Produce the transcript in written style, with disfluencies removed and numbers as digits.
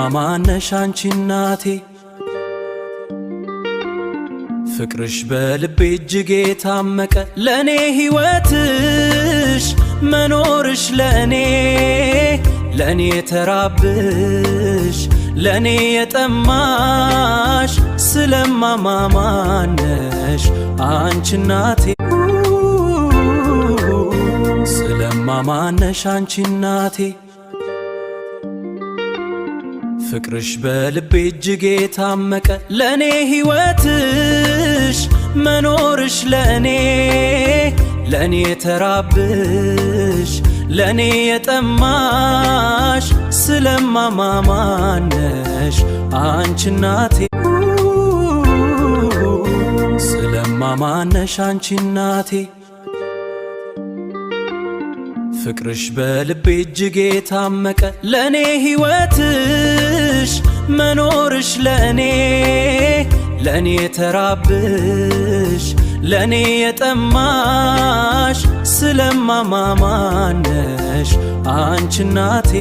ስለማማነሽ አንቺ እናቴ ፍቅርሽ በልቤ እጅግ የታመቀ ለኔ ሕይወትሽ መኖርሽ ለኔ የተራብሽ ለኔ የጠማሽ ስለማማነሽ አንቺ እናቴ ስለማማነሽ አንቺ እናቴ ፍቅርሽ በልቤ እጅግ የታመቀ ለኔ ሕይወትሽ መኖርሽ ለኔ የተራብሽ ለኔ የጠማሽ ስለማማነሽ አንቺ እናቴ ስለማማነሽ አንቺ እናቴ ፍቅርሽ በልቤ እጅግ የታመቀ ለኔ ሕይወትሽ መኖርሽ ለኔ የተራብሽ ለኔ የጠማሽ ስለማማነሽ አንቺ እናቴ